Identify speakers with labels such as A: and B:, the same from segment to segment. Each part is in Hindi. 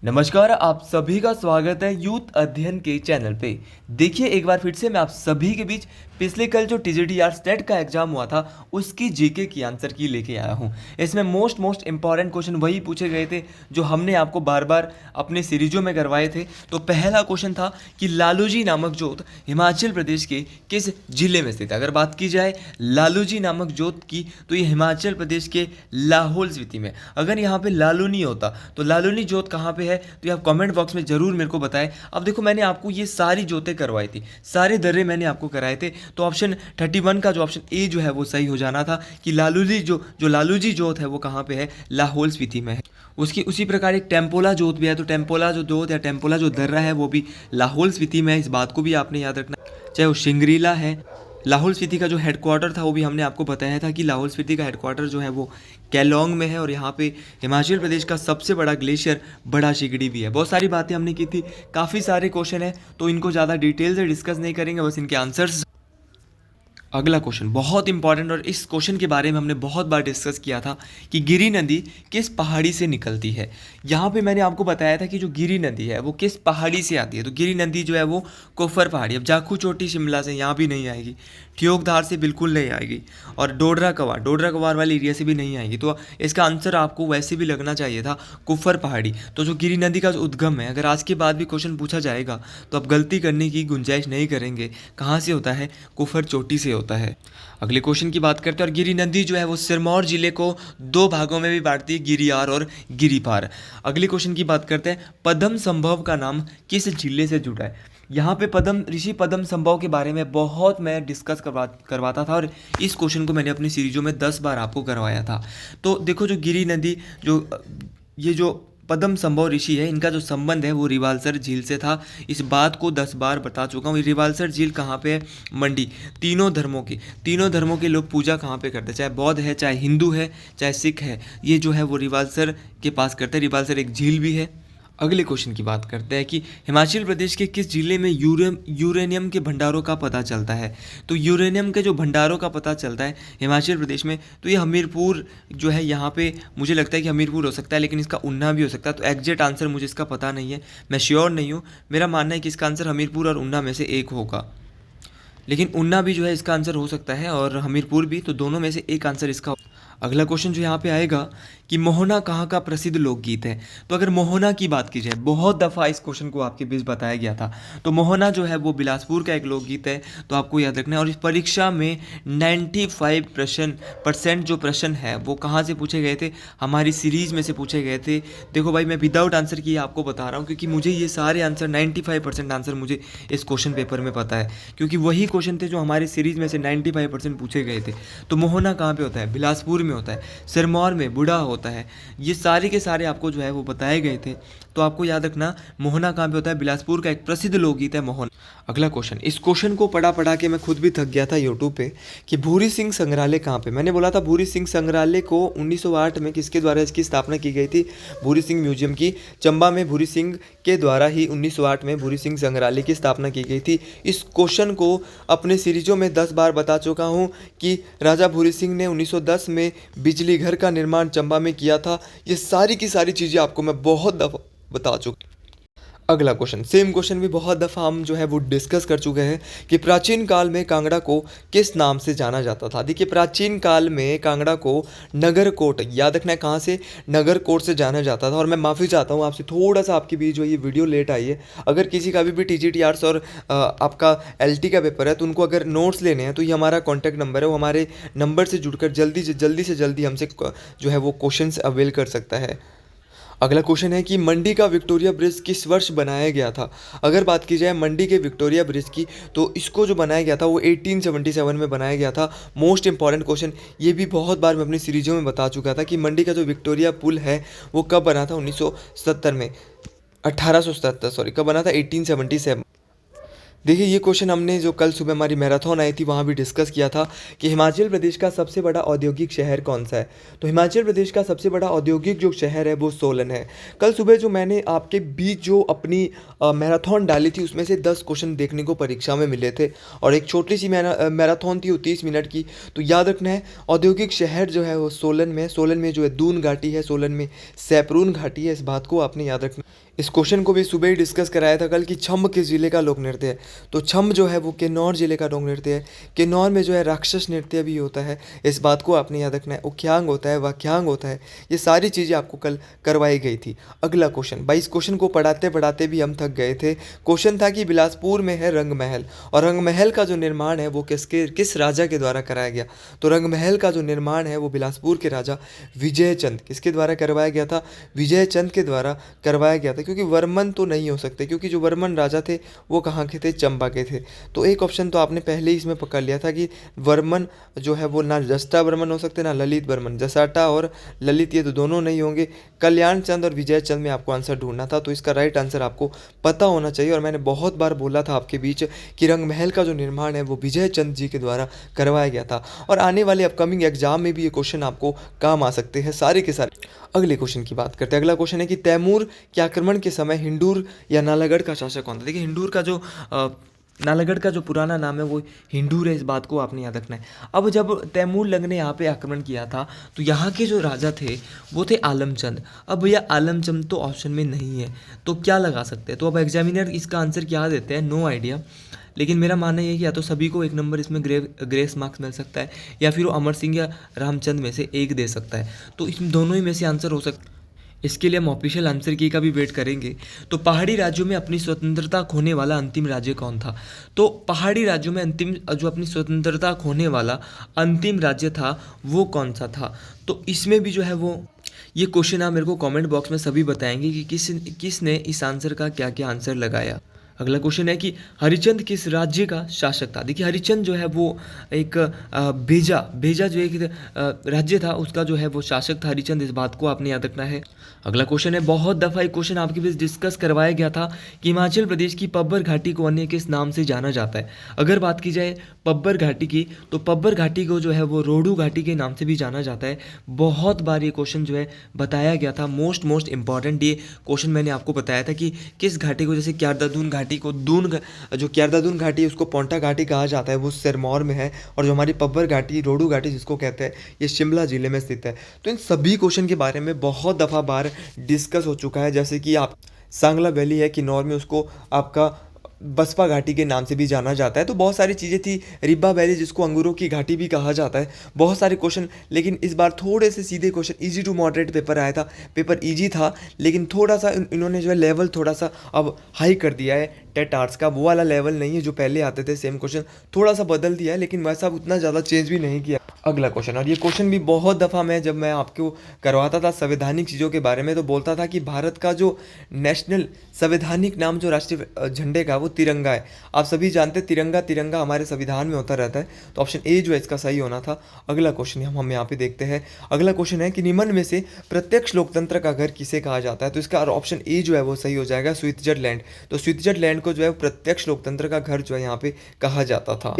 A: नमस्कार, आप सभी का स्वागत है यूथ अध्ययन के चैनल पे। देखिए, एक बार फिर से मैं आप सभी के बीच पिछले कल जो टीजीटीआर स्टेट का एग्जाम हुआ था उसकी जीके की आंसर की लेके आया हूँ। इसमें मोस्ट इंपॉर्टेंट क्वेश्चन वही पूछे गए थे जो हमने आपको बार बार अपने सीरीजों में करवाए थे। तो पहला क्वेश्चन था कि लालूजी नामक जोत हिमाचल प्रदेश के किस जिले में स्थित है। अगर बात की जाए लालूजी नामक जोत की तो ये हिमाचल प्रदेश के लाहौल स्पीति में। अगर यहाँ पे लालू नहीं होता तो लालूनी जोत कहाँ पे है, तो ये आप कमेंट बॉक्स में ज़रूर मेरे को बताएं। अब देखो, मैंने आपको ये सारी जोतें करवाई थी, सारे दर्रे मैंने आपको कराए थे। तो ऑप्शन 31 का जो ऑप्शन ए जो है वो सही हो जाना था कि लालूजी जोत है वो कहाँ पे है, लाहौल स्पीति में है। उसकी उसी प्रकार एक टेम्पोला जोत भी है, तो टेम्पोला जो जोत या टेम्पोला जो दर्रा है वो भी लाहौल स्पीति में है। इस बात को भी आपने याद रखना। चाहे वो शिंगरीला है, लाहौल स्पीति का जो हेडक्वार्टर था वो भी हमने आपको बताया था कि लाहौल स्पीति का हेडक्वार्टर जो है वो केलोंग में है। और यहाँ पे हिमाचल प्रदेश का सबसे बड़ा ग्लेशियर बड़ा शिगड़ी भी है। बहुत सारी बातें हमने की थी, काफ़ी सारे क्वेश्चन हैं, तो इनको ज़्यादा डिटेल से डिस्कस नहीं करेंगे, बस इनके आंसर्स। अगला क्वेश्चन बहुत इंपॉर्टेंट, और इस क्वेश्चन के बारे में हमने बहुत बार डिस्कस किया था कि गिरी नदी किस पहाड़ी से निकलती है। यहाँ पे मैंने आपको बताया था कि जो गिरी नदी है वो किस पहाड़ी से आती है। तो गिरी नदी जो है वो कुफर पहाड़ी, अब जाखू चोटी शिमला से यहाँ भी नहीं आएगी, ठियोकधार से बिल्कुल नहीं आएगी, और डोडरा कवार वाले एरिया से भी नहीं आएगी। तो इसका आंसर आपको वैसे भी लगना चाहिए था कुफर पहाड़ी। तो जो गिरी नदी का जो उद्गम है, अगर आज के बाद भी क्वेश्चन पूछा जाएगा तो आप गलती करने की गुंजाइश नहीं करेंगे। कहाँ से होता है, कुफर चोटी से होता है। अगले क्वेश्चन की बात करते हैं, और गिरी नदी जो है वो सिरमौर जिले को दो भागों में भी बांटती है, गिरियार और गिरिपार। अगले क्वेश्चन की बात करते हैं, पद्म संभव का नाम किस जिले से जुड़ा है। यहाँ पे ऋषि पद्म संभव के बारे में बहुत मैं डिस्कस करवाता था, और इस क्वेश्चन को मैंने अपनी सीरीजों में 10 बार आपको करवाया था। तो देखो, जो गिरी नदी ये जो पद्म संभव ऋषि है, इनका जो संबंध है वो रिवालसर झील से था। इस बात को 10 बार बता चुका हूँ। रिवालसर झील कहाँ पे है, मंडी। तीनों धर्मों के लोग पूजा कहाँ पे करते हैं, चाहे बौद्ध है, चाहे हिंदू है, चाहे सिख है, ये जो है वो रिवालसर के पास करते हैं। रिवालसर एक झील भी है। अगले क्वेश्चन की बात करते हैं कि हिमाचल प्रदेश के किस जिले में यूरेनियम के भंडारों का पता चलता है। तो यूरेनियम के जो भंडारों का पता चलता है हिमाचल प्रदेश में, तो ये हमीरपुर जो है, यहाँ पे मुझे लगता है कि हमीरपुर हो सकता है, लेकिन इसका ऊना भी हो सकता है। तो एग्जैक्ट आंसर मुझे इसका पता नहीं है, मैं श्योर नहीं हूँ। मेरा मानना है कि इसका आंसर हमीरपुर और ऊना में से एक होगा, लेकिन ऊना भी जो है इसका आंसर हो सकता है, और हमीरपुर भी, तो दोनों में से एक आंसर इसका। अगला क्वेश्चन जो यहाँ पे आएगा कि मोहना कहाँ का प्रसिद्ध लोकगीत है। तो अगर मोहना की बात की जाए, बहुत दफ़ा इस क्वेश्चन को आपके बीच बताया गया था, तो मोहना जो है वो बिलासपुर का एक लोकगीत है, तो आपको याद रखना है। और इस परीक्षा में 95% जो प्रश्न है वो कहाँ से पूछे गए थे, हमारी सीरीज़ में से पूछे गए थे। देखो भाई, मैं विदाउट आंसर किए आपको बता रहा हूँ, क्योंकि मुझे ये सारे आंसर 95% आंसर मुझे इस क्वेश्चन पेपर में पता है, क्योंकि वही क्वेश्चन थे जो हमारी सीरीज़ में से 95% पूछे गए थे। तो मोहना कहाँ पे होता है, बिलासपुर में होता है, सिरमौर में बूढ़ा होता है। ये सारे के सारे आपको जो है वो बताए गए थे, तो आपको याद रखना मोहना कहाँ पे होता है, बिलासपुर का एक प्रसिद्ध लोकगीत है मोहन। अगला क्वेश्चन, इस क्वेश्चन को पढ़ा के मैं खुद भी थक गया था यूट्यूब पे, कि भूरी सिंह संग्रहालय कहाँ पे। मैंने बोला था भूरी सिंह संग्रहालय को 1908 में किसके द्वारा इसकी स्थापना की गई थी, भूरी सिंह म्यूजियम की। चंबा में भूरी सिंह के द्वारा ही 1908 में भूरी सिंह संग्रहालय की स्थापना की गई थी। इस क्वेश्चन को अपने सीरीजों में 10 बार बता चुका हूँ कि राजा भूरी सिंह ने 1910 में बिजली घर का निर्माण चंबा में किया था। ये सारी की सारी चीज़ें आपको मैं बहुत दफ़ा बता चुका। अगला क्वेश्चन, सेम क्वेश्चन भी बहुत दफ़ा हम जो है वो डिस्कस कर चुके हैं कि प्राचीन काल में कांगड़ा को किस नाम से जाना जाता था। देखिए, प्राचीन काल में कांगड़ा को नगरकोट, याद रखना है कहाँ से, नगरकोट से जाना जाता था। और मैं माफ़ी चाहता हूँ आपसे, थोड़ा सा आपके बीच जो ये वीडियो लेट आई है। अगर किसी का भी टीजीटीआरएस और आपका एलटी का पेपर है, तो उनको अगर नोट्स लेने हैं तो ये हमारा कॉन्टैक्ट नंबर है, वो हमारे नंबर से जुड़कर जल्दी से जल्दी हमसे जो है वो क्वेश्चन अवेल कर सकता है। अगला क्वेश्चन है कि मंडी का विक्टोरिया ब्रिज किस वर्ष बनाया गया था। अगर बात की जाए मंडी के विक्टोरिया ब्रिज की, तो इसको जो बनाया गया था वो 1877 में बनाया गया था। मोस्ट इंपॉर्टेंट क्वेश्चन, ये भी बहुत बार मैं अपनी सीरीजों में बता चुका था कि मंडी का जो विक्टोरिया पुल है वो कब बना था, 1870 में, 1877 सॉरी, कब बना था, 1877। देखिए ये क्वेश्चन हमने जो कल सुबह हमारी मैराथन आई थी वहाँ भी डिस्कस किया था कि हिमाचल प्रदेश का सबसे बड़ा औद्योगिक शहर कौन सा है। तो हिमाचल प्रदेश का सबसे बड़ा औद्योगिक जो शहर है वो सोलन है। कल सुबह जो मैंने आपके बीच जो अपनी मैराथन डाली थी उसमें से 10 क्वेश्चन देखने को परीक्षा में मिले थे और एक छोटी सी मैराथन थी वो 30 मिनट की। तो याद रखना है औद्योगिक शहर जो है वो सोलन में है। सोलन में जो है दून घाटी है, सोलन में सैपरून घाटी है, इस बात को आपने याद रखना। इस क्वेश्चन को भी सुबह ही डिस्कस कराया था कल कि छम्म किस जिले का लोक नृत्य है। तो छम्म जो है वो किन्नौर जिले का लोक नृत्य है। किन्नौर में जो है राक्षस नृत्य भी होता है, इस बात को आपने याद रखना है। उख्यांग होता है, वाख्यांग होता है, ये सारी चीज़ें आपको कल करवाई गई थी। अगला क्वेश्चन, भाई इस क्वेश्चन को पढ़ाते पढ़ाते भी हम थक गए थे। क्वेश्चन था कि बिलासपुर में है रंग महल और रंग महल का जो निर्माण है वो किस राजा के द्वारा कराया गया। तो रंग महल का जो निर्माण है वो बिलासपुर के राजा विजयचंद किसके द्वारा करवाया गया था, विजयचंद के द्वारा करवाया गया था। क्योंकि वर्मन तो नहीं हो सकते, क्योंकि जो वर्मन राजा थे वो कहाँ के थे, चंबा के थे। तो एक ऑप्शन तो आपने पहले ही इसमें पकड़ लिया था कि वर्मन जो है वो ना जस्टा वर्मन हो सकते ना ललित वर्मन। जसाटा और ललित ये तो दोनों नहीं होंगे। कल्याण चंद और विजय चंद में आपको आंसर ढूंढना था। तो इसका राइट आंसर आपको पता होना चाहिए। और मैंने बहुत बार बोला था आपके बीच कि रंग महल का जो निर्माण है वो विजय चंद जी के द्वारा करवाया गया था। और आने वाले अपकमिंग एग्जाम में भी ये क्वेश्चन आपको काम आ सकते हैं सारे के सारे। अगले क्वेश्चन की बात करते हैं। अगला क्वेश्चन है कि तैमूर के आक्रमण के समय हिंडूर या नालागढ़ का शासक कौन था। देखिए हिंडूर का जो नालागढ़ का जो पुराना नाम है वो हिंडूर है, इस बात को आपने याद रखना है। अब जब तैमूर लंग ने यहाँ पे आक्रमण किया था तो यहाँ के जो राजा थे वो थे आलमचंद। अब भैया आलमचंद तो ऑप्शन में नहीं है, तो क्या लगा सकते हैं। तो अब एग्जामिनर इसका आंसर क्या देते हैं, नो आइडिया। लेकिन मेरा मानना ये है कि या तो सभी को एक नंबर इसमें ग्रेस मार्क्स मिल सकता है या फिर वो अमर सिंह या रामचंद में से एक दे सकता है। तो इन दोनों ही में से आंसर हो सकता है। इसके लिए हम ऑफिशियल आंसर की का भी वेट करेंगे। तो पहाड़ी राज्यों में अपनी स्वतंत्रता खोने वाला अंतिम राज्य कौन था। तो पहाड़ी राज्यों में अंतिम जो अपनी स्वतंत्रता खोने वाला अंतिम राज्य था वो कौन सा था। तो इसमें भी जो है वो ये क्वेश्चन आप मेरे को कमेंट बॉक्स में सभी बताएंगे कि किसने इस आंसर का क्या क्या आंसर लगाया। अगला क्वेश्चन है कि हरिचंद किस राज्य का शासक था। देखिए हरिचंद जो है वो एक भेजा जो एक राज्य था उसका जो है वो शासक था हरिचंद, इस बात को आपने याद रखना है। अगला क्वेश्चन है, बहुत दफ़ा एक क्वेश्चन आपके बीच डिस्कस करवाया गया था कि हिमाचल प्रदेश की पब्बर घाटी को अन्य किस नाम से जाना जाता है। अगर बात की जाए पब्बर घाटी की तो पब्बर घाटी को जो है वो रोडू घाटी के नाम से भी जाना जाता है। बहुत बार ये क्वेश्चन जो है बताया गया था। मोस्ट इंपॉर्टेंट ये क्वेश्चन मैंने आपको बताया था कि किस घाटी को, जैसे क्यारदादून घाटी को जो क्यारदादून घाटी है उसको पोंटा घाटी कहा जाता है, वो सिरमौर में है। और जो हमारी पब्बर घाटी, रोडू घाटी जिसको कहते हैं, ये शिमला जिले में स्थित है। तो इन सभी क्वेश्चन के बारे में बहुत दफ़ा बार डिस्कस हो चुका है। जैसे कि आप सांगला वैली है किन्नौर में, उसको आपका बसपा घाटी के नाम से भी जाना जाता है। तो बहुत सारी चीज़ें थी। रिब्बा वैली जिसको अंगूरों की घाटी भी कहा जाता है। बहुत सारे क्वेश्चन, लेकिन इस बार थोड़े से सीधे question, easy to moderate paper आया था। पेपर इजी था लेकिन थोड़ा सा इन्होंने जो है लेवल थोड़ा सा अब हाई कर दिया है। टेट आर्ट्स का वो वाला लेवल नहीं है जो पहले आते थे, सेम क्वेश्चन थोड़ा सा बदल दिया है, लेकिन वैसा उतना ज़्यादा चेंज भी नहीं किया। अगला क्वेश्चन, और ये क्वेश्चन भी बहुत दफ़ा जब मैं आपको करवाता था संवैधानिक चीज़ों के बारे में तो बोलता था कि भारत का जो नेशनल संवैधानिक नाम जो राष्ट्रीय झंडे का वो तिरंगा है। आप सभी जानते हैं तिरंगा तिरंगा हमारे संविधान में होता रहता है। तो ऑप्शन ए जो है इसका सही होना था। अगला क्वेश्चन हम यहाँ पे देखते हैं। अगला क्वेश्चन है कि निम्न में से प्रत्यक्ष लोकतंत्र का घर किसे कहा जाता है। तो इसका ऑप्शन ए जो है वो सही हो जाएगा, स्विट्जरलैंड। तो स्विट्जरलैंड को जो है प्रत्यक्ष लोकतंत्र का घर जो है यहाँ पे कहा जाता था।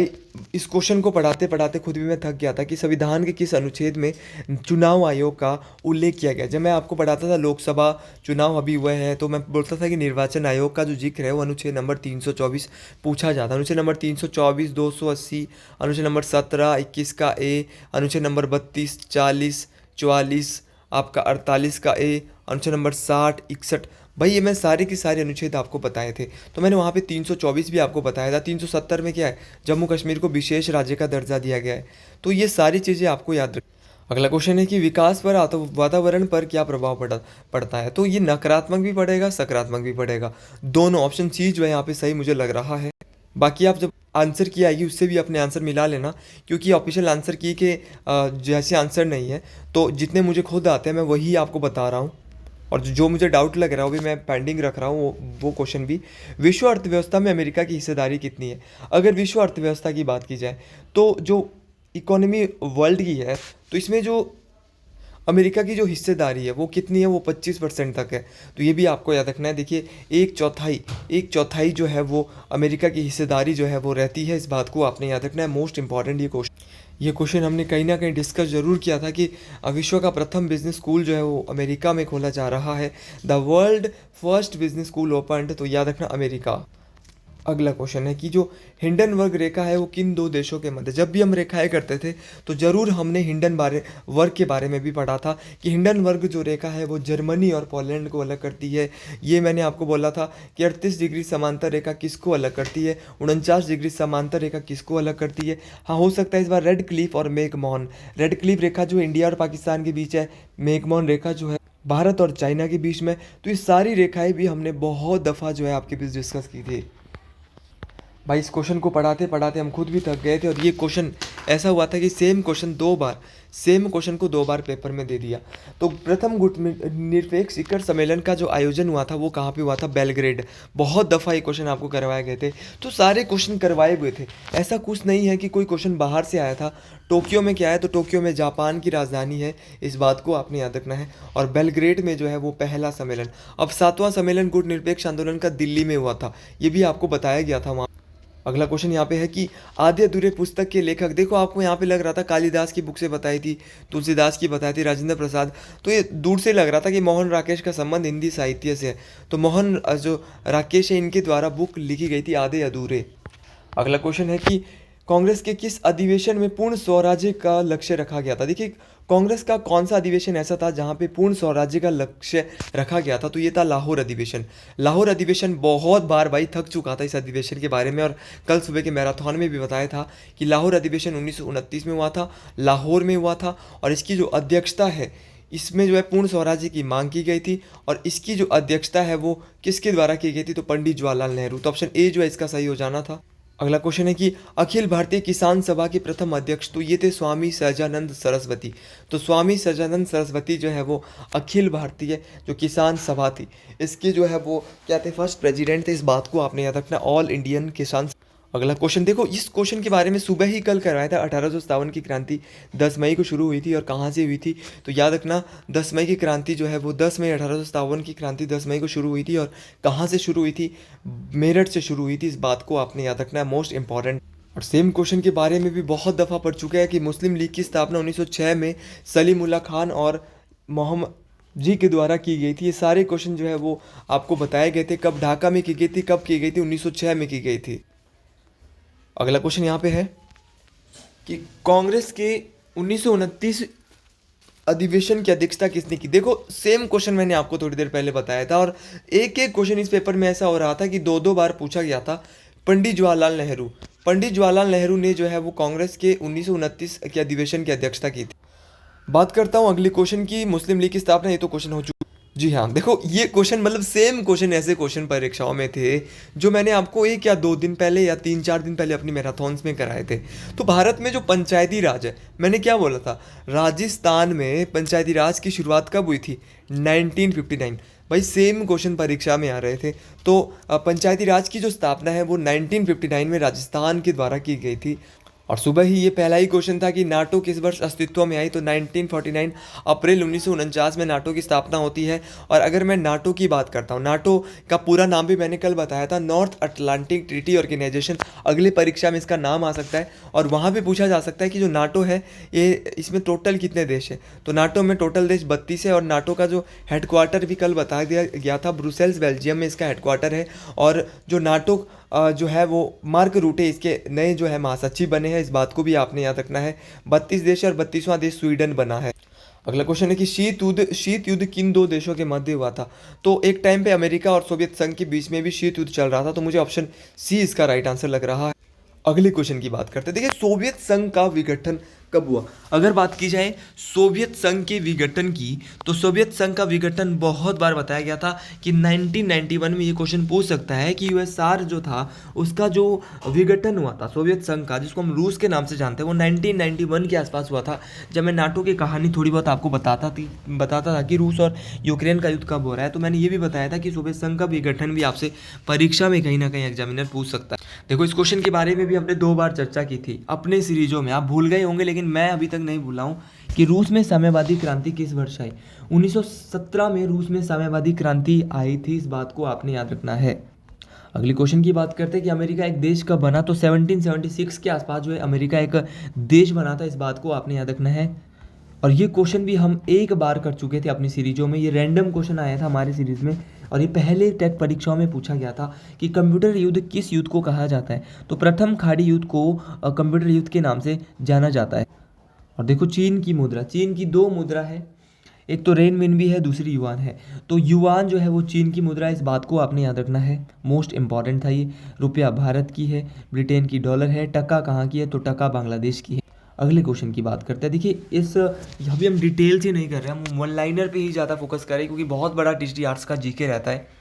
A: इस क्वेश्चन को पढ़ाते पढ़ाते खुद भी मैं थक गया था कि संविधान के किस अनुच्छेद में चुनाव आयोग का उल्लेख किया गया। जब मैं आपको पढ़ाता था लोकसभा चुनाव अभी हुए हैं तो मैं बोलता था कि निर्वाचन आयोग का जो जिक्र है वो अनुच्छेद नंबर 324 पूछा जाता है। अनुच्छेद नंबर 324, 280, अनुच्छेद नंबर 17, 21 का ए, अनुच्छेद नंबर 32, 40, 44, आपका 48 का ए, अनुच्छेद नंबर 60, 61। भाई ये मैं सारे के सारे अनुच्छेद आपको बताए थे। तो मैंने वहाँ पे 324 भी आपको बताया था। 370 में क्या है, जम्मू कश्मीर को विशेष राज्य का दर्जा दिया गया है। तो ये सारी चीज़ें आपको याद रख। अगला क्वेश्चन है कि विकास पर वातावरण पर क्या प्रभाव पड़ता है। तो ये नकारात्मक भी पड़ेगा, सकारात्मक भी पड़ेगा, दोनों। ऑप्शन सी जो है यहाँ पे सही मुझे लग रहा है। बाकी आप जब आंसर की आएगी उससे भी अपने आंसर मिला लेना, क्योंकि ऑफिशियल आंसर की के जैसे आंसर नहीं है। तो जितने मुझे खुद आते हैं मैं वही आपको बता रहा हूँ, और जो मुझे डाउट लग रहा है वो भी मैं पेंडिंग रख रहा हूँ वो क्वेश्चन भी। विश्व अर्थव्यवस्था में अमेरिका की हिस्सेदारी कितनी है। अगर विश्व अर्थव्यवस्था की बात की जाए तो जो इकोनॉमी वर्ल्ड की है तो इसमें जो अमेरिका की जो हिस्सेदारी है वो कितनी है, वो 25% तक है। तो ये भी आपको याद रखना है। देखिए एक चौथाई जो है वो अमेरिका की हिस्सेदारी जो है वो रहती है, इस बात को आपने याद रखना है। मोस्ट इंपॉर्टेंट ये क्वेश्चन हमने कहीं ना कहीं डिस्कस जरूर किया था कि विश्व का प्रथम बिजनेस स्कूल जो है वो अमेरिका में खोला जा रहा है। The world first business school opened, तो याद रखना अमेरिका। अगला क्वेश्चन है कि जो हिंडनबर्ग रेखा है वो किन दो देशों के मध्य, जब भी हम रेखाएं करते थे तो जरूर हमने वर्ग के बारे में भी पढ़ा था कि हिंडनबर्ग जो रेखा है वो जर्मनी और पोलैंड को अलग करती है। ये मैंने आपको बोला था कि 38 डिग्री समांतर रेखा किसको अलग करती है, 49 डिग्री समांतर रेखा किसको अलग करती है। हाँ, हो सकता है इस बार रेड क्लिफ और मैकमोहन। रेड क्लिफ रेखा जो इंडिया और पाकिस्तान के बीच है, मैकमोहन रेखा जो है भारत और चाइना के बीच में। तो ये सारी रेखाएं भी हमने बहुत दफ़ा जो है आपके बीच डिस्कस की थी। भाई इस क्वेश्चन को पढ़ाते पढ़ाते हम खुद भी थक गए थे, और ये क्वेश्चन ऐसा हुआ था कि सेम क्वेश्चन को 2 बार पेपर में दे दिया। तो प्रथम गुटनिरपेक्ष शिखर सम्मेलन का जो आयोजन हुआ था वो कहाँ पे हुआ था, बेलग्रेड। बहुत दफ़ा ये क्वेश्चन आपको करवाए गए थे, तो सारे क्वेश्चन करवाए हुए थे। ऐसा कुछ नहीं है कि कोई क्वेश्चन बाहर से आया था। टोक्यो में क्या है, तो टोक्यो में जापान की राजधानी है, इस बात को आपने याद रखना है। और बेलग्रेड में जो है वो पहला सम्मेलन। अब 7वां सम्मेलन गुटनिरपेक्ष आंदोलन का दिल्ली में हुआ था, ये भी आपको बताया गया था वहाँ। अगला क्वेश्चन यहाँ पे है कि आद्य अधूरे पुस्तक के लेखक, देखो आपको यहाँ पे लग रहा था कालिदास की बुक से बताई थी, तुलसीदास की बताई थी, राजेंद्र प्रसाद, तो ये दूर से लग रहा था कि मोहन राकेश का संबंध हिंदी साहित्य से है। तो मोहन जो राकेश है इनके द्वारा बुक लिखी गई थी आधे अधूरे। अगला क्वेश्चन है कि कांग्रेस के किस अधिवेशन में पूर्ण स्वराज्य का लक्ष्य रखा गया था। देखिए कांग्रेस का कौन सा अधिवेशन ऐसा था जहां पे पूर्ण स्वराज्य का लक्ष्य रखा गया था, तो ये था लाहौर अधिवेशन। लाहौर अधिवेशन बहुत बार भाई थक चुका था इस अधिवेशन के बारे में, और कल सुबह के मैराथन में भी बताया था कि लाहौर अधिवेशन 1929 में हुआ था, लाहौर में हुआ था। और इसकी जो अध्यक्षता है, इसमें जो है पूर्ण स्वराज्य की मांग की गई थी, और इसकी जो अध्यक्षता है वो किसके द्वारा की गई थी, तो पंडित जवाहरलाल नेहरू। तो ऑप्शन ए जो है इसका सही हो जाना था। अगला क्वेश्चन है कि अखिल भारतीय किसान सभा के प्रथम अध्यक्ष, तो ये थे स्वामी सहजानंद सरस्वती। तो स्वामी सहजानंद सरस्वती जो है वो अखिल भारतीय जो किसान सभा थी इसके जो है वो क्या थे, फर्स्ट प्रेसिडेंट थे, इस बात को आपने याद रखना, ऑल इंडियन किसान। अगला क्वेश्चन देखो, इस क्वेश्चन के बारे में सुबह ही कल करवाया था। 1857 की क्रांति 10 मई को शुरू हुई थी, और कहाँ से हुई थी, तो याद रखना 10 मई की क्रांति जो है वो 10 मई 1857 की क्रांति 10 मई को शुरू हुई थी, और कहाँ से शुरू हुई थी, मेरठ से शुरू हुई थी, इस बात को आपने याद रखना है, मोस्ट इंपॉर्टेंट। और सेम क्वेश्चन के बारे में भी बहुत दफ़ा पढ़ चुके हैं कि मुस्लिम लीग की स्थापना 1906 में सलीमुल्लाह खान और मोहम्मद जी के द्वारा की गई थी। ये सारे क्वेश्चन जो है वो आपको बताए गए थे, कब ढाका में की गई थी, कब की गई थी, 1906 में की गई थी। अगला क्वेश्चन यहाँ पे है कि कांग्रेस के 1929 अधिवेशन की अध्यक्षता किसने की। देखो सेम क्वेश्चन मैंने आपको थोड़ी देर पहले बताया था, और एक एक क्वेश्चन इस पेपर में ऐसा हो रहा था कि 2-2 बार पूछा गया था। पंडित जवाहरलाल नेहरू ने जो है वो कांग्रेस के 1929 के अधिवेशन की अध्यक्षता की थी। बात करता हूँ अगली क्वेश्चन की, मुस्लिम लीग की स्थापना, ये तो क्वेश्चन हो चुका। जी हाँ, देखो ये क्वेश्चन मतलब सेम क्वेश्चन ऐसे क्वेश्चन परीक्षाओं में थे जो मैंने आपको 1 या 2 दिन पहले या 3-4 दिन पहले अपनी मैराथन्स में कराए थे। तो भारत में जो पंचायती राज है, मैंने क्या बोला था, राजस्थान में पंचायती राज की शुरुआत कब हुई थी, 1959। भाई सेम क्वेश्चन परीक्षा में आ रहे थे। तो पंचायती राज की जो स्थापना है वो 1959 में राजस्थान के द्वारा की गई थी। और सुबह ही ये पहला ही क्वेश्चन था कि नाटो किस वर्ष अस्तित्व में आई, तो 1949 अप्रैल 1949 में नाटो की स्थापना होती है। और अगर मैं नाटो की बात करता हूँ, नाटो का पूरा नाम भी मैंने कल बताया था, नॉर्थ अटलांटिक ट्रीटी ऑर्गेनाइजेशन। अगली परीक्षा में इसका नाम आ सकता है, और वहाँ भी पूछा जा सकता है कि जो नाटो है ये इसमें टोटल कितने देश हैं। तो नाटो में टोटल देश 32 है, और नाटो का जो हेडक्वार्टर भी कल बता दिया गया था, ब्रुसेल्स बेल्जियम में इसका हेडक्वार्टर है। और जो नाटो जो है वो मार्क रूटे इसके नए जो है महासचिव बने हैं, इस बात को भी आपने याद रखना है। 32 देश और 32वां देश स्वीडन बना है। अगला क्वेश्चन है कि शीत युद्ध किन 2 देशों के मध्य हुआ था। तो एक टाइम पे अमेरिका और सोवियत संघ के बीच में भी शीत युद्ध चल रहा था, तो मुझे ऑप्शन सी इसका राइट आंसर लग रहा है। अगले क्वेश्चन की बात करते हैं। देखिए सोवियत संघ का विघटन कब हुआ। अगर बात की जाए सोवियत संघ के विघटन की, तो सोवियत संघ का विघटन बहुत बार बताया गया था कि 1991 में ये क्वेश्चन पूछ सकता है कि यूएसआर जो था उसका जो विघटन हुआ था सोवियत संघ का, जिसको हम रूस के नाम से जानते हैं, वो 1991 के आसपास हुआ था। जब मैं नाटो की कहानी थोड़ी बहुत आपको बताता था कि रूस और यूक्रेन का युद्ध कब हो रहा है, तो मैंने ये भी बताया था कि सोवियत संघ का विघटन भी आपसे परीक्षा में कहीं ना कहीं एग्जामिनर पूछ सकता है। देखो इस क्वेश्चन के बारे में भी हमने 2 बार चर्चा की थी अपने सीरीजों में, आप भूल गए होंगे लेकिन मैं अभी तक नहीं भूला हूँ कि रूस में साम्यवादी क्रांति किस वर्ष आई। 1917 में रूस में साम्यवादी क्रांति आई थी, इस बात को आपने याद रखना है। अगले क्वेश्चन की बात करते हैं कि अमेरिका एक देश कब बना, तो 1776 के आसपास जो है अमेरिका एक देश बना था, इस बात को आपने याद रखना है। और ये क्वेश्चन भी हम एक बार कर चुके थे अपनी सीरीजों में, ये रैंडम क्वेश्चन आया था हमारी सीरीज में और ये पहले टेट परीक्षाओं में पूछा गया था कि कंप्यूटर युद्ध किस युद्ध को कहा जाता है। तो प्रथम खाड़ी युद्ध को कंप्यूटर युद्ध के नाम से जाना जाता है। और देखो चीन की मुद्रा, चीन की दो मुद्रा है, एक तो रेनमिनबी है, दूसरी युआन है। तो युआन जो है वो चीन की मुद्रा है, इस बात को आपने याद रखना है, मोस्ट इंपॉर्टेंट था ये। रुपया भारत की है, ब्रिटेन की डॉलर है, टका कहाँ की है, तो टका बांग्लादेश की है। अगले क्वेश्चन की बात करते हैं। देखिए इस अभी हम डिटेल से नहीं कर रहे, हम वन लाइनर पे ही ज़्यादा फोकस करें क्योंकि बहुत बड़ा टीजीटी आर्ट्स का जीके रहता है।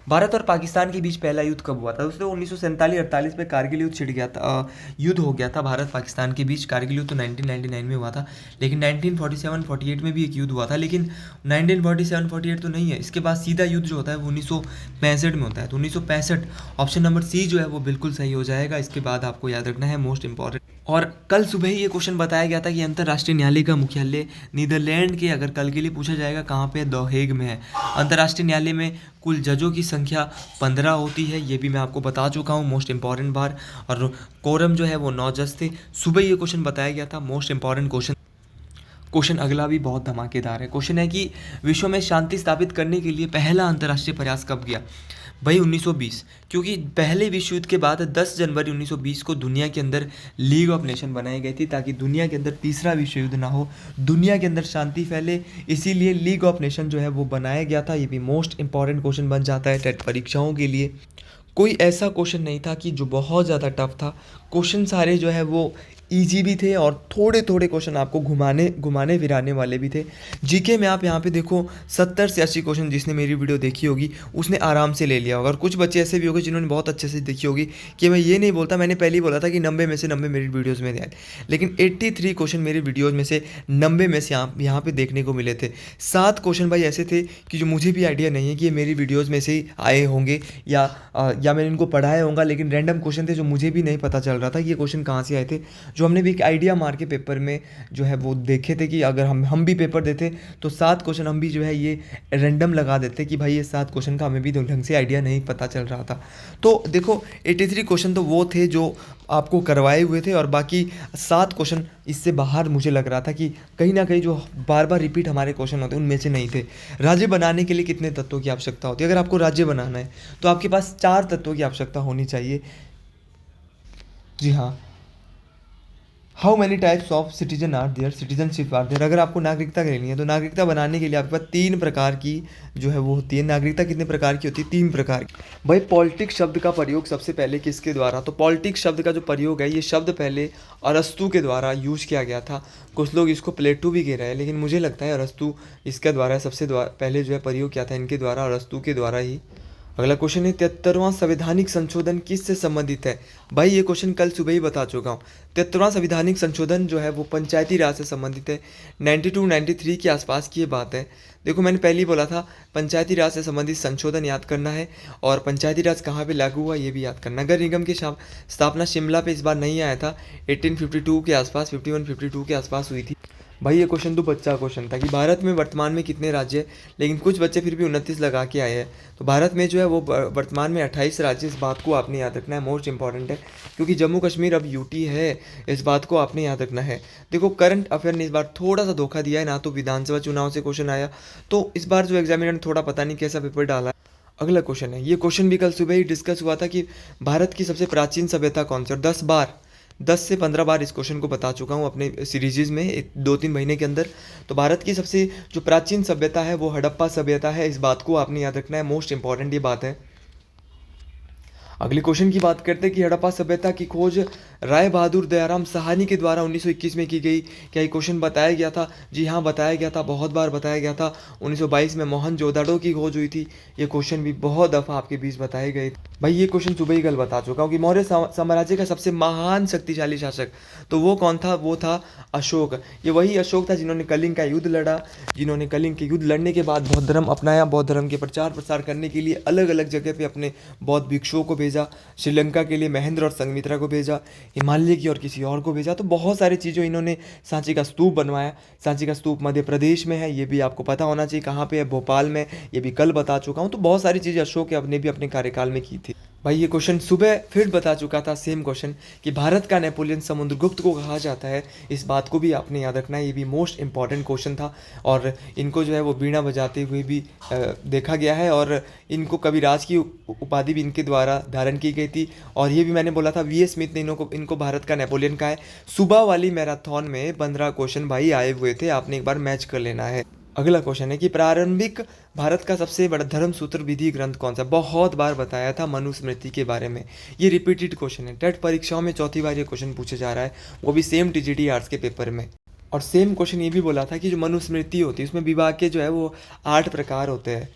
A: भारत और पाकिस्तान के बीच पहला युद्ध कब हुआ था? दोस्तों 1947-48 में कारगिल युद्ध छिड़ गया था, युद्ध हो गया था भारत पाकिस्तान के बीच। कारगिल युद्ध तो 1999 में हुआ था, लेकिन 1947-48 में भी एक युद्ध हुआ था, लेकिन 1947-48 तो नहीं है। इसके बाद सीधा युद्ध जो होता है वो 1965 में होता है। तो 1965 ऑप्शन नंबर सी जो है वो बिल्कुल सही हो जाएगा। इसके बाद आपको याद रखना है मोस्ट इंपॉर्टेंट। और कल सुबह ही ये क्वेश्चन बताया गया था कि अंतर्राष्ट्रीय न्यायालय का मुख्यालय नीदरलैंड के, अगर कल के लिए पूछा जाएगा कहाँ पे, द हेग में है। अंतर्राष्ट्रीय न्यायालय में कुल जजों की संख्या 15 होती है, ये भी मैं आपको बता चुका हूँ, मोस्ट इंपॉर्टेंट बार। और कोरम जो है वो 9 जज थे। सुबह ये क्वेश्चन बताया गया था, मोस्ट इंपॉर्टेंट क्वेश्चन। क्वेश्चन अगला भी बहुत धमाकेदार है। क्वेश्चन है कि विश्व में शांति स्थापित करने के लिए पहला अंतर्राष्ट्रीय प्रयास कब किया? भाई 1920, क्योंकि पहले विश्व युद्ध के बाद 10 जनवरी 1920 को दुनिया के अंदर लीग ऑफ नेशन बनाई गई थी ताकि दुनिया के अंदर तीसरा विश्व युद्ध ना हो, दुनिया के अंदर शांति फैले, इसीलिए लीग ऑफ नेशन जो है वो बनाया गया था। ये भी मोस्ट इंपॉर्टेंट क्वेश्चन बन जाता है टेट परीक्षाओं के लिए। कोई ऐसा क्वेश्चन नहीं था कि जो बहुत ज़्यादा टफ था, क्वेश्चन सारे जो है वो इजी भी थे और थोड़े थोड़े क्वेश्चन आपको घुमाने फिराने वाले भी थे। जीके में आप यहाँ पे देखो 70 से 80 क्वेश्चन जिसने मेरी वीडियो देखी होगी उसने आराम से ले लिया होगा, और कुछ बच्चे ऐसे भी होंगे जिन्होंने बहुत अच्छे से देखी होगी। कि मैं ये नहीं बोलता, मैंने पहले ही बोला था कि 90 में से 90 मेरी वीडियोज़ में आए, लेकिन 83 क्वेश्चन मेरी वीडियोज़ में से 90 में से यहाँ पे देखने को मिले थे। 7 क्वेश्चन भाई ऐसे थे कि जो मुझे भी आइडिया नहीं है कि ये मेरी वीडियोज़ में से ही आए होंगे या मैंने इनको पढ़ाया होगा, लेकिन रैंडम क्वेश्चन थे जो मुझे भी नहीं पता चल रहा था कि ये क्वेश्चन कहाँ से आए थे, जो हमने भी एक आइडिया मार के पेपर में जो है वो देखे थे कि अगर हम भी पेपर देते तो 7 क्वेश्चन हम भी जो है ये रैंडम लगा देते कि भाई ये 7 क्वेश्चन का हमें भी ढंग से आइडिया नहीं पता चल रहा था। तो देखो 83 क्वेश्चन तो वो थे जो आपको करवाए हुए थे, और बाकी 7 क्वेश्चन इससे बाहर मुझे लग रहा था कि कहीं ना कहीं जो बार बार रिपीट हमारे क्वेश्चन होते हैं उनमें से नहीं थे। राज्य बनाने के लिए कितने तत्वों की आवश्यकता होती है? अगर आपको राज्य बनाना है तो आपके पास 4 तत्वों की आवश्यकता होनी चाहिए। जी हाँ, how many types of citizen are there, citizenship are there. अगर आपको नागरिकता लेनी है तो नागरिकता बनाने के लिए आपके पास 3 प्रकार की जो है वो होती है। नागरिकता कितने प्रकार की होती है? 3 प्रकार की। भाई पॉलिटिक्स शब्द का प्रयोग सबसे पहले किसके द्वारा? तो पॉलिटिक्स शब्द का जो प्रयोग है ये शब्द पहले अरस्तु के द्वारा यूज किया गया था। कुछ लोग इसको प्लेटो भी कह रहे हैं, लेकिन मुझे लगता है अरस्तु इसके द्वारा सबसे पहले जो है प्रयोग किया था, इनके द्वारा, अरस्तु के द्वारा ही। अगला क्वेश्चन है 73वां संवैधानिक संशोधन किससे संबंधित है? भाई ये क्वेश्चन कल सुबह ही बता चुका हूँ। 73वां संवैधानिक संशोधन जो है वो पंचायती राज से संबंधित है। 92-93 के आसपास की ये बात है। देखो मैंने पहले ही बोला था पंचायती राज से संबंधित संशोधन याद करना है, और पंचायती राज कहाँ पे लागू हुआ ये भी याद करना। नगर निगम की स्थापना शिमला पे इस बार नहीं आया था, 1852 के आसपास, 51-52 के आसपास हुई थी। भाई ये क्वेश्चन तो बच्चा क्वेश्चन था कि भारत में वर्तमान में कितने राज्य हैं, लेकिन कुछ बच्चे फिर भी 29 लगा के आए हैं। तो भारत में जो है वो वर्तमान में 28 राज्य, इस बात को आपने याद रखना है, मोस्ट इंपॉर्टेंट है, क्योंकि जम्मू कश्मीर अब यूटी है, इस बात को आपने याद रखना है। देखो करंट अफेयर ने इस बार थोड़ा सा धोखा दिया है, ना तो विधानसभा चुनाव से क्वेश्चन आया, तो इस बार जो एग्जामिनर ने थोड़ा पता नहीं कैसा पेपर डाला है। अगला क्वेश्चन है, ये क्वेश्चन भी कल सुबह ही डिस्कस हुआ था कि भारत की सबसे प्राचीन सभ्यता कौन सी, और 10 से 15 बार इस क्वेश्चन को बता चुका हूँ अपने सीरीज में 2-3 महीने के अंदर। तो भारत की सबसे जो प्राचीन सभ्यता है वो हड़प्पा सभ्यता है, इस बात को आपने याद रखना है, मोस्ट इंपॉर्टेंट ये बात है। अगले क्वेश्चन की बात करते हैं कि हड़प्पा सभ्यता की खोज राय बहादुर दयाराम साहनी के द्वारा 1921 में की गई। क्या ये क्वेश्चन बताया गया था? जी हाँ बताया गया था, बहुत बार बताया गया था। 1922 में मोहनजोदड़ो की खोज हुई थी। ये क्वेश्चन भी बहुत दफ़ा आपके बीच बताए गए। भाई ये क्वेश्चन सुबह ही कल बता चुका हूँ कि मौर्य साम्राज्य का सबसे महान शक्तिशाली शासक तो वो कौन था? वो था अशोक। ये वही अशोक था जिन्होंने कलिंग का युद्ध लड़ा, जिन्होंने कलिंग के युद्ध लड़ने के बाद बौद्ध धर्म अपनाया, बौद्ध धर्म के प्रचार प्रसार करने के लिए अलग अलग जगह पे अपने बौद्ध भिक्षुओं को भेजा, श्रीलंका के लिए महेंद्र और संघमित्रा को भेजा, हिमालय की और किसी और को भेजा। तो बहुत सारी चीज़ों इन्होंने सांची का स्तूप बनवाया। सांची का स्तूप मध्य प्रदेश में है, ये भी आपको पता होना चाहिए। कहाँ पे है? भोपाल में, ये भी कल बता चुका हूँ। तो बहुत सारी चीज़ें अशोक ने भी अपने कार्यकाल में की थी। भाई ये क्वेश्चन सुबह फिर बता चुका था, सेम क्वेश्चन, कि भारत का नेपोलियन समुद्रगुप्त को कहा जाता है। इस बात को भी आपने याद रखना है, ये भी मोस्ट इंपॉर्टेंट क्वेश्चन था। और इनको जो है वो वीणा बजाते हुए भी देखा गया है, और इनको कविराज की उपाधि भी इनके द्वारा धारण की गई थी। और ये भी मैंने बोला था, वी एस स्मिथ ने इनको भारत का नेपोलियन कहा है। सुबह वाली मैराथन में 15 क्वेश्चन भाई आए हुए थे, आपने एक बार मैच कर लेना है। अगला क्वेश्चन है कि प्रारंभिक भारत का सबसे बड़ा धर्म सूत्र विधि ग्रंथ कौन सा? बहुत बार बताया था मनुस्मृति के बारे में। ये रिपीटेड क्वेश्चन है, टेट परीक्षाओं में चौथी बार ये क्वेश्चन पूछा जा रहा है, वो भी सेम टीजीटी आर्ट्स के पेपर में। और सेम क्वेश्चन ये भी बोला था कि जो मनुस्मृति होती है उसमें विवाह के जो है वो 8 प्रकार होते हैं।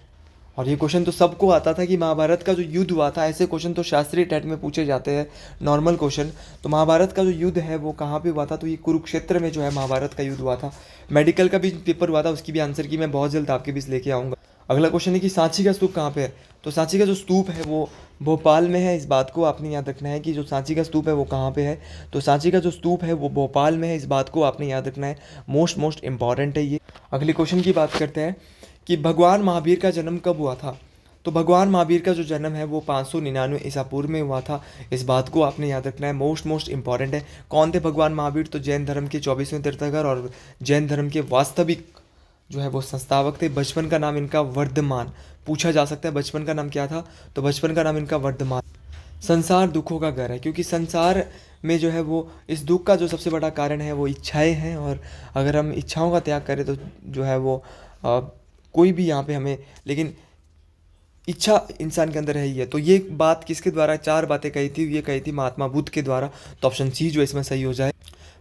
A: और ये क्वेश्चन तो सबको आता था कि महाभारत का जो युद्ध हुआ था, ऐसे क्वेश्चन तो शास्त्रीय टेट में पूछे जाते हैं, नॉर्मल क्वेश्चन। तो महाभारत का जो युद्ध है वो कहाँ पे हुआ था? तो ये कुरुक्षेत्र में जो है महाभारत का युद्ध हुआ था। मेडिकल का भी पेपर हुआ था, उसकी भी आंसर की मैं बहुत जल्द आपके बीच लेके आऊँगा। अगला क्वेश्चन है कि सांची का स्तूप कहाँ पे है? तो सांची का जो स्तूप है वो भोपाल में है। इस बात को आपने याद रखना है कि जो सांची का स्तूप है वो कहाँ पे है। तो सांची का जो स्तूप है वो भोपाल में है, इस बात को आपने याद रखना है, मोस्ट इंपॉर्टेंट है ये। अगले क्वेश्चन की बात करते हैं कि भगवान महावीर का जन्म कब हुआ था? तो भगवान महावीर का जो जन्म है वो 599 ईसा पूर्व में हुआ था, इस बात को आपने याद रखना है, मोस्ट इंपॉर्टेंट है। कौन थे भगवान महावीर? तो जैन धर्म के 24वें तीर्थंकर और जैन धर्म के वास्तविक जो है वो संस्थापक थे। बचपन का नाम इनका वर्धमान, पूछा जा सकता है बचपन का नाम क्या था? तो बचपन का नाम इनका वर्धमान। संसार दुखों का घर है, क्योंकि संसार में जो है वो इस दुख का जो सबसे बड़ा कारण है वो इच्छाएं हैं। और अगर हम इच्छाओं का त्याग करें तो जो है वो कोई भी यहाँ पे हमें, लेकिन इच्छा इंसान के अंदर है ही है। तो ये बात किसके द्वारा 4 बातें कही थी? ये कही थी महात्मा बुद्ध के द्वारा। तो ऑप्शन सी जो इसमें सही हो जाए।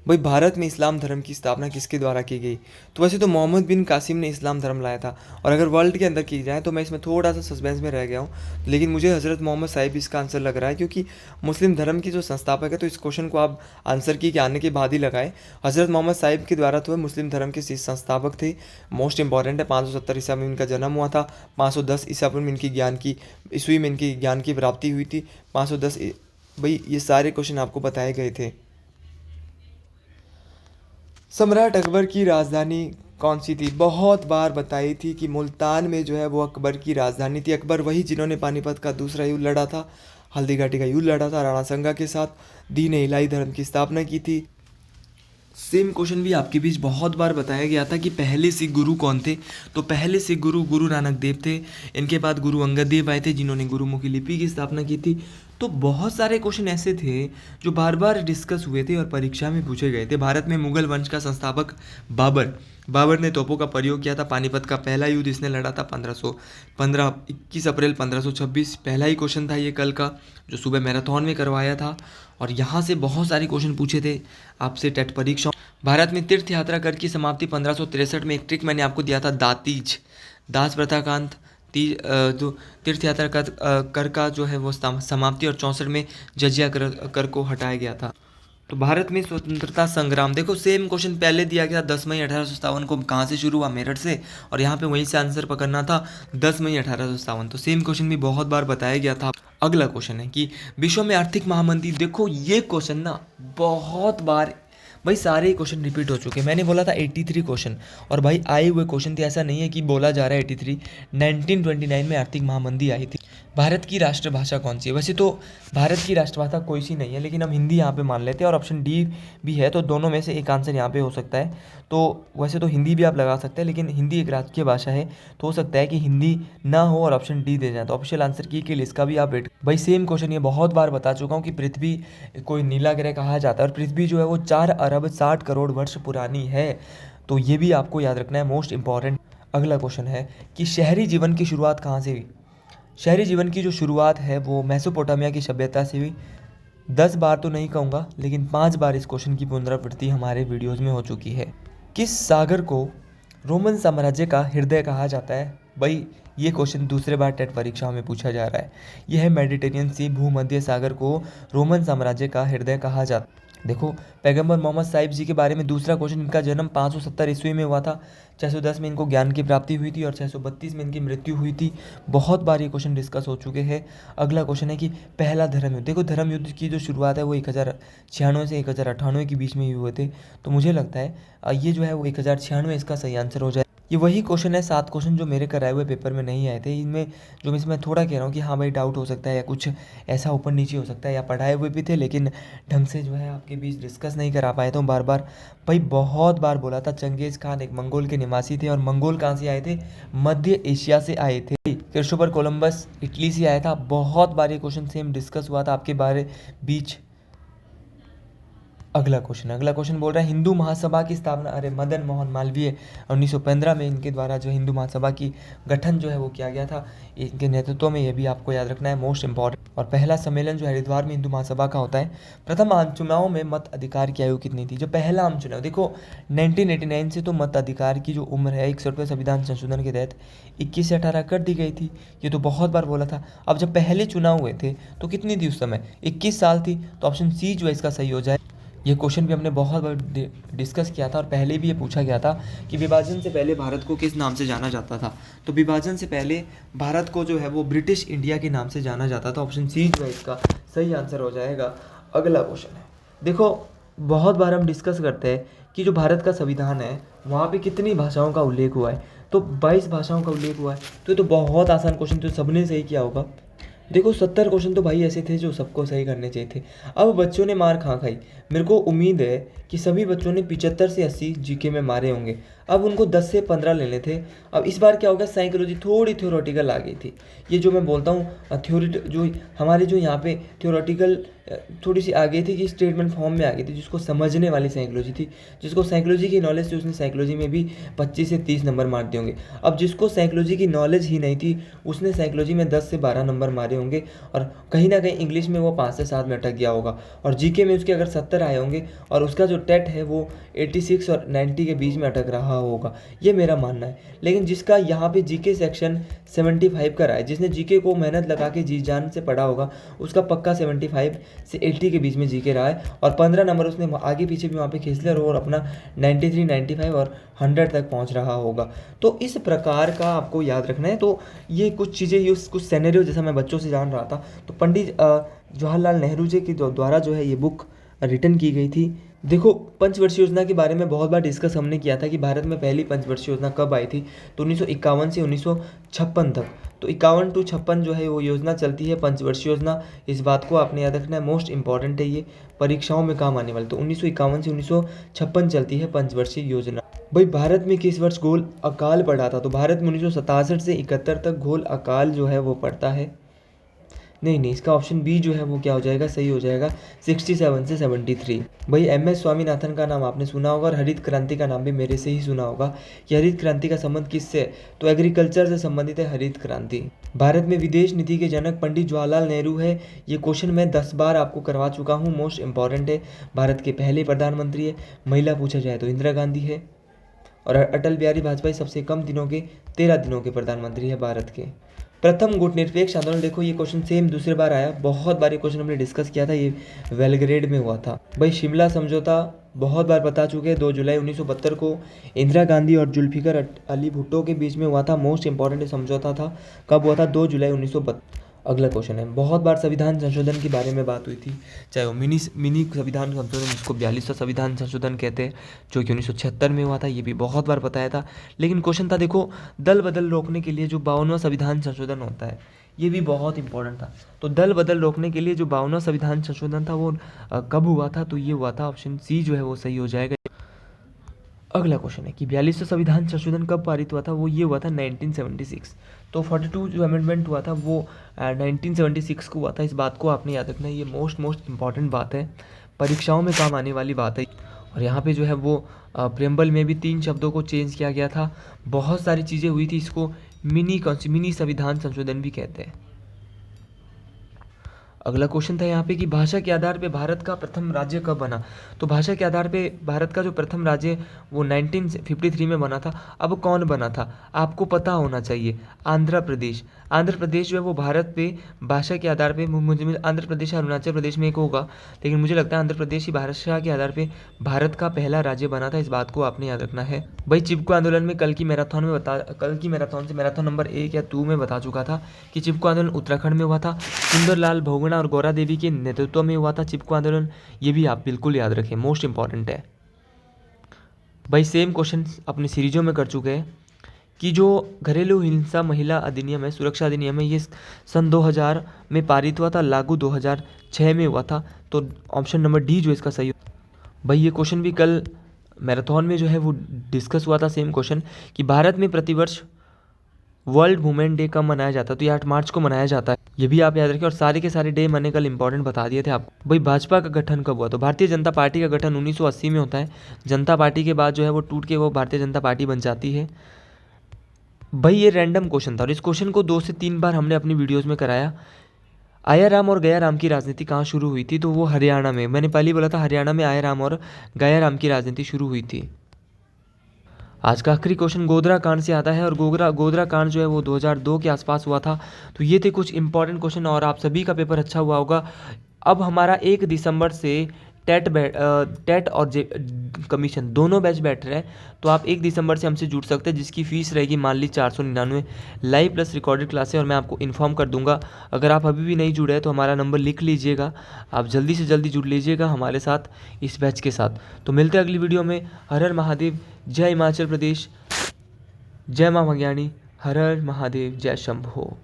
A: भाई भारत में इस्लाम धर्म की स्थापना किसके द्वारा की गई? तो वैसे तो मोहम्मद बिन कासिम ने इस्लाम धर्म लाया था, और अगर वर्ल्ड के अंदर की जाए तो मैं इसमें थोड़ा सा सस्पेंस में रह गया हूँ, लेकिन मुझे हज़रत मोहम्मद साहिब इसका आंसर लग रहा है, क्योंकि मुस्लिम धर्म की जो संस्थापक है, तो इस क्वेश्चन को आप आंसर की के आने के बाद ही लगाए। हज़रत मोहम्मद साहिब के द्वारा तो वह मुस्लिम धर्म के संस्थापक थे, मोस्ट इंपॉर्टेंट है। 570 ईसा में इनका जन्म हुआ था, 510 ईसा पूर्व में इनकी ईस्वी में इनकी ज्ञान की प्राप्ति हुई थी, 510। भाई ये सारे क्वेश्चन आपको बताए गए थे। सम्राट अकबर की राजधानी कौन सी थी? बहुत बार बताई थी कि मुल्तान में जो है वो अकबर की राजधानी थी। अकबर वही जिन्होंने पानीपत का दूसरा युद्ध लड़ा था, हल्दी घाटी का युद्ध लड़ा था राणा संगा के साथ, दीन इलाही धर्म की स्थापना की थी। सेम क्वेश्चन भी आपके बीच बहुत बार बताया गया था कि पहले सिख गुरु कौन थे? तो पहले सिख गुरु गुरु नानक देव थे। इनके बाद गुरु अंगद देव आए थे, जिन्होंने गुरुमुखी लिपि की स्थापना की थी। तो बहुत सारे क्वेश्चन ऐसे थे जो बार बार डिस्कस हुए थे और परीक्षा में पूछे गए थे। भारत में मुगल वंश का संस्थापक बाबर ने तोपों का प्रयोग किया था। पानीपत का पहला युद्ध इसने लड़ा था 21 अप्रैल 1526। पहला ही क्वेश्चन था ये कल का, जो सुबह मैराथन में करवाया था। और यहाँ से बहुत सारे क्वेश्चन पूछे थे आपसे टेट परीक्षा। भारत में तीर्थ यात्रा कर की समाप्ति 1563 में। एक ट्रिक मैंने आपको दिया था, दास प्रथा का अंत, जो तीर्थ यात्रा कर का जो है वो समाप्ति, और 64 में जजिया कर को हटाया गया था। तो भारत में स्वतंत्रता संग्राम, देखो सेम क्वेश्चन पहले दिया गया 10 मई 1857 को, कहाँ से शुरू हुआ? मेरठ से। और यहाँ पे वहीं से आंसर पकड़ना था 10 मई 1857। तो सेम क्वेश्चन भी बहुत बार बताया गया था। अगला क्वेश्चन है कि विश्व में आर्थिक महामंदी, देखो ये क्वेश्चन ना बहुत बार, भाई सारे क्वेश्चन रिपीट हो चुके हैं। मैंने बोला था 83 क्वेश्चन, और भाई आए हुए क्वेश्चन थे, ऐसा नहीं है कि बोला जा रहा है 83। 1929 में आर्थिक महामंदी आई थी। भारत की राष्ट्रभाषा कौन सी है? वैसे तो भारत की राष्ट्रभाषा कोई सी नहीं है, लेकिन हम हिंदी यहाँ पे मान लेते हैं, और ऑप्शन डी भी है, तो दोनों में से एक आंसर यहाँ पे हो सकता है। तो वैसे तो हिंदी भी आप लगा सकते हैं, लेकिन हिंदी एक राष्ट्रीय भाषा है, तो हो सकता है कि हिंदी ना हो और ऑप्शन डी दे जाए। तो ऑफिशियल आंसर की के लिए इसका भी आप वेट। भाई सेम क्वेश्चन ये बहुत बार बता चुका हूँ कि पृथ्वी कोई नीला ग्रह कहा जाता है, और पृथ्वी जो है वो 4 अरब 60 करोड़ वर्ष पुरानी है। तो ये भी आपको याद रखना है, मोस्ट इंपॉर्टेंट। अगला क्वेश्चन है कि शहरी जीवन की शुरुआत कहाँ से हुई? शहरी जीवन की जो शुरुआत है वो मेसोपोटामिया की सभ्यता से हुई। 10 बार तो नहीं कहूँगा, लेकिन 5 बार इस क्वेश्चन की पुनरावृत्ति हमारे वीडियोज़ में हो चुकी है। किस सागर को रोमन साम्राज्य का हृदय कहा जाता है? भाई ये क्वेश्चन दूसरे बार टेट परीक्षाओं में पूछा जा रहा है। यह है मेडिटेरियन सी। भूमध्य सागर को रोमन साम्राज्य का हृदय कहा जाता है। देखो, पैगंबर मोहम्मद साहिब जी के बारे में दूसरा क्वेश्चन, इनका जन्म 570 ईस्वी में हुआ था। 610 में इनको ज्ञान की प्राप्ति हुई थी और 632 में इनकी मृत्यु हुई थी। बहुत बार ये क्वेश्चन डिस्कस हो चुके हैं। अगला क्वेश्चन है कि पहला धर्म युद्ध। देखो, धर्म युद्ध की जो शुरुआत है वो 1096 से 1098 के बीच में ही हुए थे। तो मुझे लगता है ये जो है वो 1096 इसका सही आंसर हो जाए। ये वही क्वेश्चन है, 7 क्वेश्चन जो मेरे कराए हुए पेपर में नहीं आए थे। इनमें जो मैं थोड़ा कह रहा हूँ कि हाँ भाई डाउट हो सकता है या कुछ ऐसा ऊपर नीचे हो सकता है, या पढ़ाए हुए भी थे लेकिन ढंग से जो है आपके बीच डिस्कस नहीं करा पाए। तो बार बार भाई बहुत बार बोला था, चंगेज़ खान एक मंगोल के निवासी थे। और मंगोल कहाँ से आए थे? मध्य एशिया से आए थे। क्रिस्टोफर कोलंबस इटली से आया था। बहुत बार ये क्वेश्चन सेम डिस्कस हुआ था आपके बारे बीच। अगला क्वेश्चन बोल रहा है हिंदू महासभा की स्थापना। अरे मदन मोहन मालवीय 1915 में इनके द्वारा जो हिंदू महासभा की गठन जो है वो किया गया था, इनके नेतृत्व में। ये भी आपको याद रखना है, मोस्ट इंपॉर्टेंट। और पहला सम्मेलन जो हरिद्वार में हिंदू महासभा का होता है। प्रथम आम चुनाव में मत अधिकार की आयु कितनी थी? जो पहला आम चुनाव, देखो 1989 से तो मत अधिकार की जो उम्र है 61वें संविधान संशोधन के तहत 21 से 18 कर दी गई थी। ये तो बहुत बार बोला था। अब जब पहले चुनाव हुए थे तो कितनी थी उस समय? 21 साल थी। तो ऑप्शन सी जो है इसका सही हो जाए। ये क्वेश्चन भी हमने बहुत बार डिस्कस किया था और पहले भी ये पूछा गया था कि विभाजन से पहले भारत को किस नाम से जाना जाता था। तो विभाजन से पहले भारत को जो है वो ब्रिटिश इंडिया के नाम से जाना जाता था। ऑप्शन सी जो है इसका सही आंसर हो जाएगा। अगला क्वेश्चन है, देखो बहुत बार हम डिस्कस करते हैं कि जो भारत का संविधान है वहाँ पे कितनी भाषाओं का उल्लेख हुआ है। तो 22 भाषाओं का उल्लेख हुआ है। तो ये तो बहुत आसान क्वेश्चन, तो सबने सही किया होगा। देखो 70 क्वेश्चन तो भाई ऐसे थे जो सबको सही करने चाहिए थे। अब बच्चों ने मार खा खाई। मेरे को उम्मीद है कि सभी बच्चों ने 75 से 80 जीके में मारे होंगे। अब उनको 10 से 15 लेने थे। अब इस बार क्या होगा, साइकोलॉजी थोड़ी थ्योरेटिकल आ गई थी। ये जो मैं बोलता हूँ थ्योरी, जो हमारे जो यहाँ पे थ्योरेटिकल थोड़ी सी आ गई थी कि स्टेटमेंट फॉर्म में आ गई थी, जिसको समझने वाली साइकोलॉजी थी। जिसको साइकोलॉजी की नॉलेज थी उसने साइकोलॉजी में भी 25 से 30 नंबर मार दिए होंगे। अब जिसको साइकोलॉजी की नॉलेज ही नहीं थी उसने साइकोलॉजी में 10 से 12 नंबर मारे होंगे। और कहीं ना कहीं इंग्लिश में वो 5 से 7 में अटक गया होगा। और जीके में उसके अगर 70 आए होंगे और उसका जो टेट है वो 86 और 90 के बीच में अटक रहा होगा। ये मेरा मानना है। लेकिन जिसका यहाँ पे जीके सेक्शन 75 का रहा है, जिसने जीके को मेहनत लगा के जी जान से पढ़ा होगा, उसका पक्का 75 से 80 के बीच में जीके रहा है। और 15 नंबर उसने आगे पीछे भी वहाँ पे खींच लिया और अपना 93, 95 और 100 तक पहुँच रहा होगा। तो इस प्रकार का आपको याद रखना है। तो ये कुछ चीज़ें, ये कुछ सिनेरियो जैसा मैं बच्चों से जान रहा था। तो पंडित जवाहरलाल नेहरू जी के द्वारा जो है ये बुक रिटन की गई थी। देखो पंचवर्षीय योजना के बारे में बहुत बार डिस्कस हमने किया था कि भारत में पहली पंचवर्षीय योजना कब आई थी। तो 1951 से 1956 तक। तो 51 to 56 जो है वो योजना चलती है, पंचवर्षीय योजना। इस बात को आपने याद रखना है, मोस्ट इंपॉर्टेंट है, ये परीक्षाओं में काम आने वाली। तो 1951 से 1956 चलती है पंचवर्षीय योजना। भाई भारत में किस वर्ष घोल अकाल पड़ा था? तो भारत में 1967 से 71 तक घोल अकाल जो है वो पड़ता है। नहीं, इसका ऑप्शन बी जो है वो क्या हो जाएगा, सही हो जाएगा, 67 से 73। भाई एम.एस. स्वामीनाथन का नाम आपने सुना होगा और हरित क्रांति का नाम भी मेरे से ही सुना होगा। कि हरित क्रांति का संबंध किससे है? तो एग्रीकल्चर से संबंधित है हरित क्रांति। भारत में विदेश नीति के जनक पंडित जवाहरलाल नेहरू है। ये क्वेश्चन मैं 10 बार आपको करवा चुका हूँ, मोस्ट इंपॉर्टेंट है। भारत के पहले प्रधानमंत्री है। महिला पूछा जाए तो इंदिरा गांधी है। और अटल बिहारी वाजपेयी सबसे कम दिनों के 13 दिनों के प्रधानमंत्री है भारत के। प्रथम गुटनिरपेक्ष आंदोलन, देखो ये क्वेश्चन सेम दूसरे बार आया। बहुत बार ये क्वेश्चन हमने डिस्कस किया था, ये बेलग्रेड में हुआ था। भाई शिमला समझौता बहुत बार बता चुके हैं। 2 जुलाई 1972 को इंदिरा गांधी और जुल्फिकर अली भुट्टो के बीच में हुआ था। मोस्ट इंपॉर्टेंट समझौता था। कब हुआ था? 2 जुलाई 1972। अगला क्वेश्चन है, बहुत बार संविधान संशोधन के बारे में बात हुई थी, चाहे वो मिनी संविधान संशोधन, जिसको 42वां संविधान संशोधन कहते हैं, जो कि 1976 में हुआ था। ये भी बहुत बार बताया था। लेकिन क्वेश्चन था, देखो दल बदल रोकने के लिए जो 52वां संविधान संशोधन होता है, ये भी बहुत इंपॉर्टेंट था। तो दल बदल रोकने के लिए जो 52वां संविधान संशोधन था वो कब हुआ था? तो ये हुआ था, ऑप्शन सी जो है वो सही हो जाएगा। अगला क्वेश्चन है कि 42वां संविधान संशोधन कब पारित हुआ था? वो ये हुआ था 1976। तो 42 जो अमेंडमेंट हुआ था वो 1976 को हुआ था। इस बात को आपने याद रखना है, ये मोस्ट इंपॉर्टेंट बात है, परीक्षाओं में काम आने वाली बात है। और यहाँ पे जो है वो प्रेम्बल में भी 3 शब्दों को चेंज किया गया था। बहुत सारी चीज़ें हुई थी, इसको मिनी संविधान संशोधन भी कहते हैं। अगला क्वेश्चन था यहाँ पे कि भाषा के आधार पे भारत का प्रथम राज्य कब बना? तो भाषा के आधार पे भारत का जो प्रथम राज्य वो 1953 में बना था। अब कौन बना था? आपको पता होना चाहिए। आंध्र प्रदेश। आंध्र प्रदेश जो है वो भारत पे भाषा के आधार पे मुझे आंध्र प्रदेश और अरुणाचल प्रदेश में एक होगा, लेकिन मुझे लगता है आंध्र प्रदेश ही भाषा के आधार पे भारत का पहला राज्य बना था। इस बात को आपने याद रखना है। भाई चिपको आंदोलन में कल की मैराथन से मैराथन नंबर 1 या 2 में बता चुका था कि चिपको आंदोलन उत्तराखंड में हुआ था। सुंदरलाल बहुगुणा और गौरा देवी के नेतृत्व में हुआ था चिपको आंदोलन। ये भी आप बिल्कुल याद रखें, मोस्ट इंपॉर्टेंट है। भाई सेम क्वेश्चन अपने सीरीजों में कर चुके हैं कि जो घरेलू हिंसा महिला अधिनियम है, सुरक्षा अधिनियम है, ये सन 2000 में पारित हुआ था, लागू 2006 में हुआ था। तो ऑप्शन नंबर डी जो इसका सही। भाई ये क्वेश्चन भी कल मैराथन में जो है वो डिस्कस हुआ था, सेम क्वेश्चन कि भारत में प्रतिवर्ष वर्ल्ड वुमेन डे कब मनाया जाता है, तो ये 8 मार्च को मनाया जाता है। ये भी आप याद रखें। और सारे के सारे डे मैंने कल इंपॉर्टेंट बता दिए थे आपको। भाई भाजपा का गठन कब हुआ, तो भारतीय जनता पार्टी का गठन 1980 में होता है। जनता पार्टी के बाद जो है वो टूट के वो भारतीय जनता पार्टी बन जाती है। भाई ये रैंडम क्वेश्चन था और इस क्वेश्चन को 2 से 3 बार हमने अपनी वीडियोज़ में कराया। आयाराम और गयाराम की राजनीति कहाँ शुरू हुई थी, तो वो हरियाणा में। मैंने पहले ही बोला था हरियाणा में आयाराम और गयाराम की राजनीति शुरू हुई थी। आज का आखिरी क्वेश्चन गोधरा कांड से आता है और गोधरा कांड जो है वो 2002 के आसपास हुआ था। तो ये थे कुछ इंपॉर्टेंट क्वेश्चन और आप सभी का पेपर अच्छा हुआ होगा। अब हमारा 1 दिसंबर से टेट और कमीशन दोनों बैच बैठ रहे हैं। तो आप 1 दिसंबर से हमसे जुड़ सकते हैं, जिसकी फ़ीस रहेगी मान ली 499 लाइव प्लस रिकॉर्डेड क्लास है। और मैं आपको इन्फॉर्म कर दूंगा। अगर आप अभी भी नहीं जुड़े हैं तो हमारा नंबर लिख लीजिएगा, आप जल्दी से जल्दी जुड़ लीजिएगा हमारे साथ इस बैच के साथ। तो मिलते हैं अगली वीडियो में। हर हर महादेव, जय हिमाचल प्रदेश, जय माँ भज्ञानी, हर हर महादेव, जय शंभो।